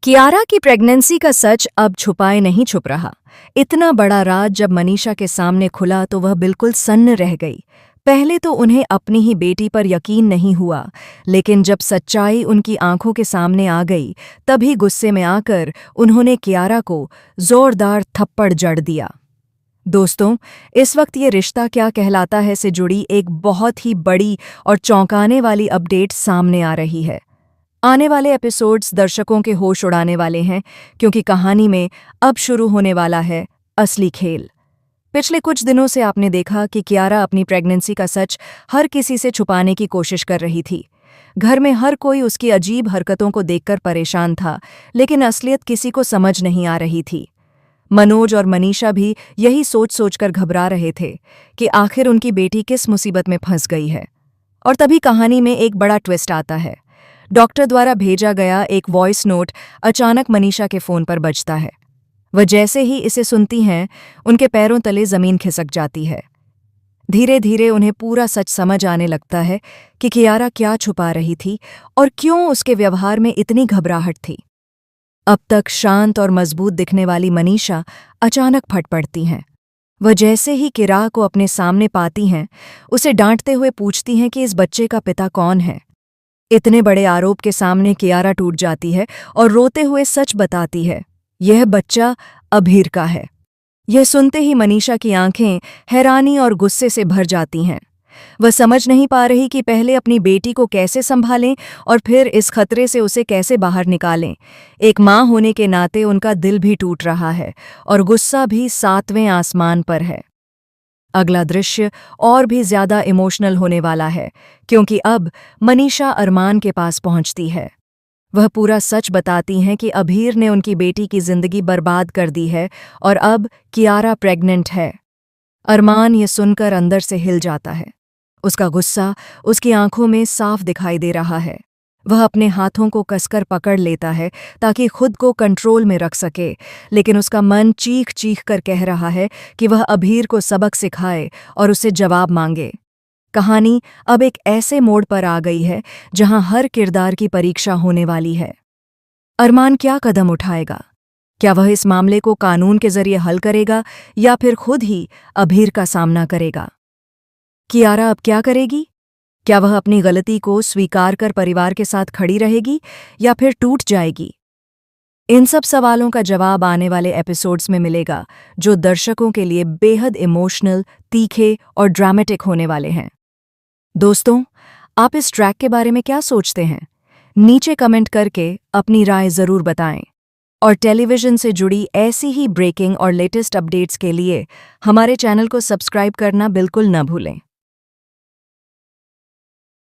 कियारा की प्रेगनेंसी का सच अब छुपाए नहीं छुप रहा। इतना बड़ा राज जब मनीषा के सामने खुला तो वह बिल्कुल सन्न रह गई। पहले तो उन्हें अपनी ही बेटी पर यकीन नहीं हुआ, लेकिन जब सच्चाई उनकी आंखों के सामने आ गई तभी गुस्से में आकर उन्होंने कियारा को जोरदार थप्पड़ जड़ दिया। दोस्तों, इस वक्त ये रिश्ता क्या कहलाता है से जुड़ी एक बहुत ही बड़ी और चौंकाने वाली अपडेट सामने आ रही है। आने वाले एपिसोड्स दर्शकों के होश उड़ाने वाले हैं, क्योंकि कहानी में अब शुरू होने वाला है असली खेल। पिछले कुछ दिनों से आपने देखा कि कियारा अपनी प्रेगनेंसी का सच हर किसी से छुपाने की कोशिश कर रही थी। घर में हर कोई उसकी अजीब हरकतों को देखकर परेशान था, लेकिन असलियत किसी को समझ नहीं आ रही थी। मनोज और मनीषा भी यही सोच सोचकर घबरा रहे थे कि आखिर उनकी बेटी किस मुसीबत में फंस गई है। और तभी कहानी में एक बड़ा ट्विस्ट आता है। डॉक्टर द्वारा भेजा गया एक वॉइस नोट अचानक मनीषा के फोन पर बजता है। वह जैसे ही इसे सुनती हैं, उनके पैरों तले जमीन खिसक जाती है। धीरे धीरे उन्हें पूरा सच समझ आने लगता है कि कियारा क्या छुपा रही थी और क्यों उसके व्यवहार में इतनी घबराहट थी। अब तक शांत और मजबूत दिखने वाली मनीषा अचानक फट पड़ती हैं। वह जैसे ही कियारा को अपने सामने पाती हैं, उसे डांटते हुए पूछती हैं कि इस बच्चे का पिता कौन है। इतने बड़े आरोप के सामने कियारा टूट जाती है और रोते हुए सच बताती है, यह बच्चा अभीर का है। यह सुनते ही मनीषा की आंखें हैरानी और गुस्से से भर जाती हैं। वह समझ नहीं पा रही कि पहले अपनी बेटी को कैसे संभालें और फिर इस खतरे से उसे कैसे बाहर निकालें। एक माँ होने के नाते उनका दिल भी टूट रहा है और गुस्सा भी 7वें आसमान पर है। अगला दृश्य और भी ज्यादा इमोशनल होने वाला है, क्योंकि अब मनीषा अरमान के पास पहुंचती है। वह पूरा सच बताती हैं कि अभीर ने उनकी बेटी की जिंदगी बर्बाद कर दी है और अब कियारा प्रेग्नेंट है। अरमान ये सुनकर अंदर से हिल जाता है। उसका गुस्सा उसकी आंखों में साफ दिखाई दे रहा है। वह अपने हाथों को कसकर पकड़ लेता है ताकि खुद को कंट्रोल में रख सके, लेकिन उसका मन चीख चीख कर कह रहा है कि वह अभीर को सबक सिखाए और उससे जवाब मांगे। कहानी अब एक ऐसे मोड़ पर आ गई है जहां हर किरदार की परीक्षा होने वाली है। अरमान क्या कदम उठाएगा? क्या वह इस मामले को कानून के जरिए हल करेगा या फिर खुद ही अभीर का सामना करेगा? कियारा अब क्या करेगी? क्या वह अपनी गलती को स्वीकार कर परिवार के साथ खड़ी रहेगी या फिर टूट जाएगी? इन सब सवालों का जवाब आने वाले एपिसोड्स में मिलेगा, जो दर्शकों के लिए बेहद इमोशनल, तीखे और ड्रामेटिक होने वाले हैं। दोस्तों, आप इस ट्रैक के बारे में क्या सोचते हैं? नीचे कमेंट करके अपनी राय जरूर बताएं। और टेलीविजन से जुड़ी ऐसी ही ब्रेकिंग और लेटेस्ट अपडेट्स के लिए हमारे चैनल को सब्सक्राइब करना बिल्कुल न भूलें।